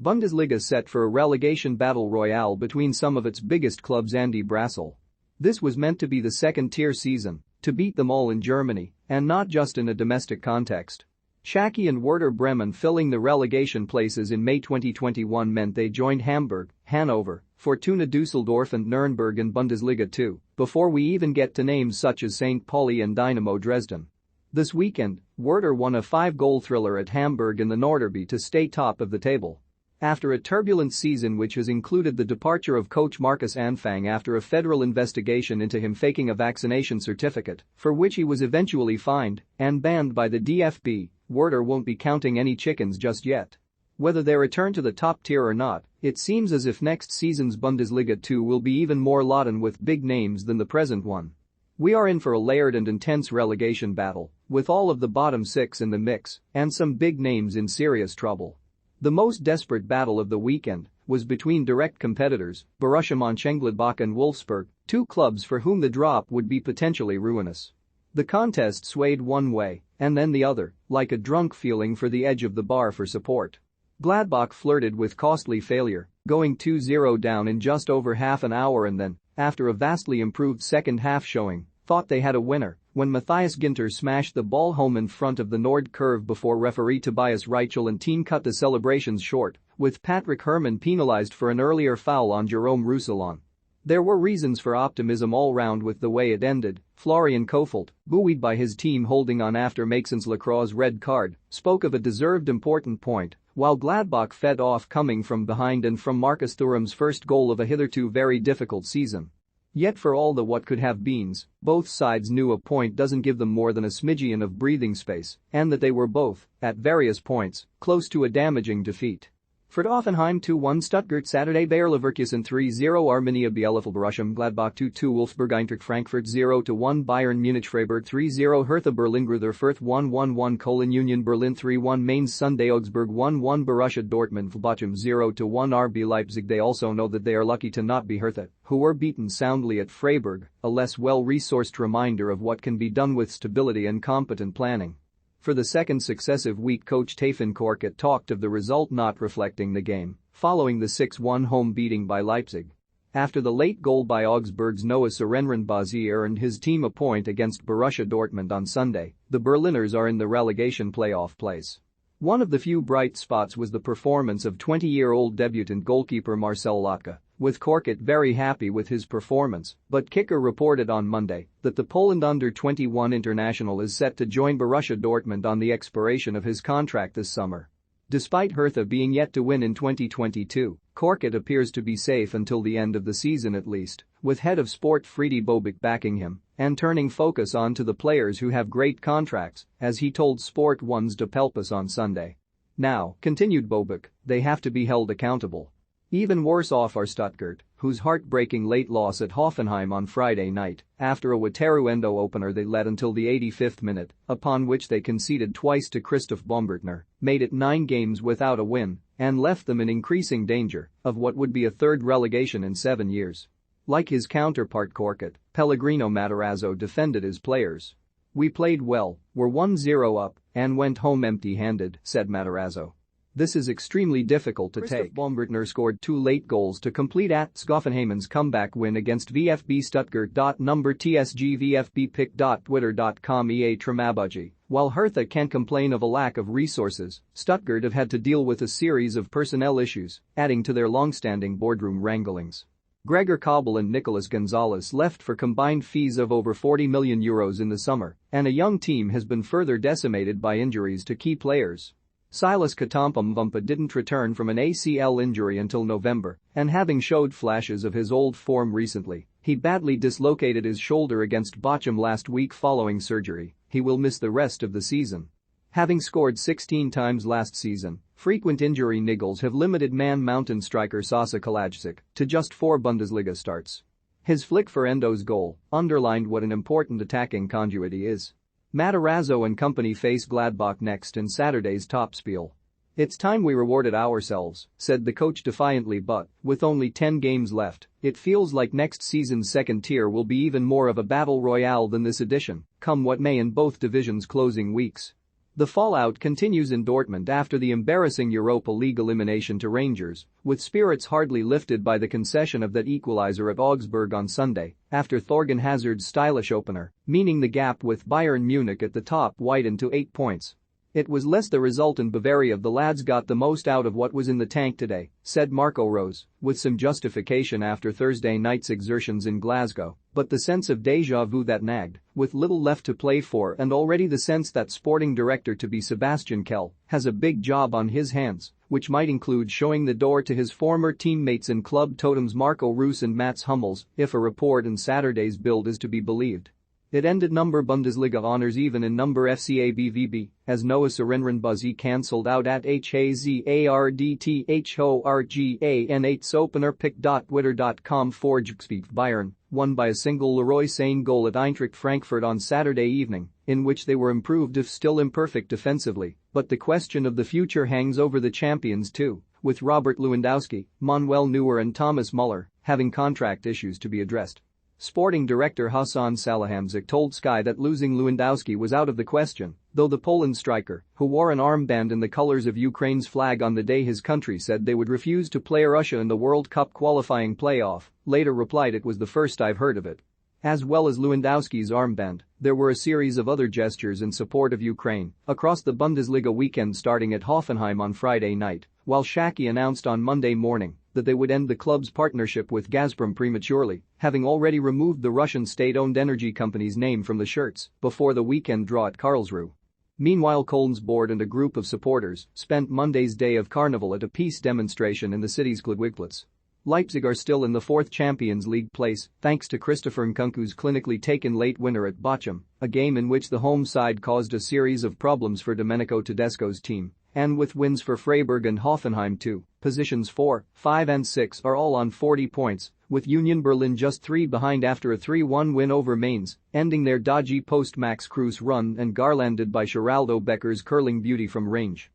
Bundesliga set for a relegation battle royale between some of its biggest clubs and Brassell. This was meant to be the second-tier season, to beat them all in Germany, and not just in a domestic context. Schalke and Werder Bremen filling the relegation places in May 2021 meant they joined Hamburg, Hanover, Fortuna Düsseldorf and Nuremberg in Bundesliga 2, before we even get to names such as St. Pauli and Dynamo Dresden. This weekend, Werder won a 5-goal thriller at Hamburg in the Nordderby to stay top of the table. After a turbulent season which has included the departure of coach Markus Anfang after a federal investigation into him faking a vaccination certificate, for which he was eventually fined and banned by the DFB, Werder won't be counting any chickens just yet. Whether they return to the top tier or not, it seems as if next season's Bundesliga 2 will be even more laden with big names than the present one. We are in for a layered and intense relegation battle, with all of the bottom 6 in the mix and some big names in serious trouble. The most desperate battle of the weekend was between direct competitors, Borussia Mönchengladbach and Wolfsburg, two clubs for whom the drop would be potentially ruinous. The contest swayed one way and then the other, like a drunk feeling for the edge of the bar for support. Gladbach flirted with costly failure, going 2-0 down in just over half an hour and then, after a vastly improved second-half showing, thought they had a winner when Matthias Ginter smashed the ball home in front of the Nord curve before referee Tobias Reichel and team cut the celebrations short, with Patrick Herrmann penalized for an earlier foul on Jerome Roussillon. There were reasons for optimism all round with the way it ended. Florian Kofeld, buoyed by his team holding on after Maxence Lacroix's red card, spoke of a deserved important point, while Gladbach fed off coming from behind and from Marcus Thuram's first goal of a hitherto very difficult season. Yet for all the what could have beens, both sides knew a point doesn't give them more than a smidgen of breathing space and that they were both, at various points, close to a damaging defeat. Fürth Hoffenheim 2-1 Stuttgart Saturday Bayer Leverkusen 3-0 Arminia Bielefeld Borussia Gladbach 2-2 Wolfsburg Eintracht Frankfurt 0-1 Bayern Munich Freiburg 3-0 Hertha Berlin Greuther Fürth 1-1 Cologne Union Berlin 3-1 Mainz Sunday Augsburg 1-1 Borussia Dortmund Bochum 0-1 RB Leipzig. They also know that they are lucky to not be Hertha, who were beaten soundly at Freiburg, a less well-resourced reminder of what can be done with stability and competent planning. For the second successive week coach Tayfun Korkut talked of the result not reflecting the game, following the 6-1 home beating by Leipzig. After the late goal by Augsburg's Noah Sarenraen-Bazi earned his team a point against Borussia Dortmund on Sunday, the Berliners are in the relegation playoff place. One of the few bright spots was the performance of 20-year-old debutant goalkeeper Marcel Lotka, with Korkut very happy with his performance, but Kicker reported on Monday that the Poland under-21 international is set to join Borussia Dortmund on the expiration of his contract this summer. Despite Hertha being yet to win in 2022, Korkut appears to be safe until the end of the season at least, with head of sport Friede Bobic backing him and turning focus on to the players who have great contracts, as he told Sport 1's De Pelpas on Sunday. Now, continued Bobic, they have to be held accountable. Even worse off are Stuttgart, whose heartbreaking late loss at Hoffenheim on Friday night, after a Wataru Endo opener they led until the 85th minute, upon which they conceded twice to Christoph Baumgartner, made it 9 games without a win and left them in increasing danger of what would be a third relegation in 7 years. Like his counterpart Korkut, Pellegrino Matarazzo defended his players. "We played well, were 1-0 up, and went home empty-handed," said Matarazzo. "This is extremely difficult to take." Baumgartner scored 2 late goals to complete Hoffenheim's comeback win against VfB Stuttgart. TSG VfB EA Tremabuji. While Hertha can't complain of a lack of resources, Stuttgart have had to deal with a series of personnel issues, adding to their long-standing boardroom wranglings. Gregor Kobel and Nicolas Gonzalez left for combined fees of over €40 million in the summer, and a young team has been further decimated by injuries to key players. Silas Katampumvumpa didn't return from an ACL injury until November, and having showed flashes of his old form recently, he badly dislocated his shoulder against Bochum last week following surgery. He will miss the rest of the season. Having scored 16 times last season, frequent injury niggles have limited Man Mountain striker Sasa Kalajdzic to just 4 Bundesliga starts. His flick for Endo's goal underlined what an important attacking conduit he is. Matarazzo and company face Gladbach next in Saturday's Topspiel. "It's time we rewarded ourselves," said the coach defiantly, but, with only 10 games left, it feels like next season's second tier will be even more of a battle royale than this edition, come what may in both divisions' closing weeks. The fallout continues in Dortmund after the embarrassing Europa League elimination to Rangers, with spirits hardly lifted by the concession of that equalizer at Augsburg on Sunday after Thorgan Hazard's stylish opener, meaning the gap with Bayern Munich at the top widened to 8 points. "It was less the result in Bavaria. The lads got the most out of what was in the tank today," said Marco Rose, with some justification after Thursday night's exertions in Glasgow, but the sense of déjà vu that nagged, with little left to play for and already the sense that sporting director-to-be Sebastian Kehl has a big job on his hands, which might include showing the door to his former teammates and club totems Marco Reus and Mats Hummels, if a report in Saturday's Bild is to be believed. It ended number Bundesliga honors even in number FCA BVB, as Noah Sarenranbuzzi cancelled out at HAZARDTHORGAN8's opener pick.twitter.com Bayern won by a single Leroy Sane goal at Eintracht Frankfurt on Saturday evening, in which they were improved if still imperfect defensively, but the question of the future hangs over the champions too, with Robert Lewandowski, Manuel Neuer and Thomas Muller having contract issues to be addressed. Sporting director Hassan Salihamidzic told Sky that losing Lewandowski was out of the question, though the Poland striker, who wore an armband in the colors of Ukraine's flag on the day his country said they would refuse to play Russia in the World Cup qualifying playoff, later replied, "It was the first I've heard of it." As well as Lewandowski's armband, there were a series of other gestures in support of Ukraine across the Bundesliga weekend starting at Hoffenheim on Friday night, while Shaki announced on Monday morning that they would end the club's partnership with Gazprom prematurely, having already removed the Russian state-owned energy company's name from the shirts before the weekend draw at Karlsruhe. Meanwhile, Köln's board and a group of supporters spent Monday's day of carnival at a peace demonstration in the city's Ludwigplatz. Leipzig are still in the fourth Champions League place thanks to Christopher Nkunku's clinically taken late winner at Bochum, a game in which the home side caused a series of problems for Domenico Tedesco's team, and with wins for Freiburg and Hoffenheim too. Positions 4, 5 and 6 are all on 40 points, with Union Berlin just 3 behind after a 3-1 win over Mainz, ending their dodgy post-Max Kruse run and garlanded by Geraldo Becker's curling beauty from range.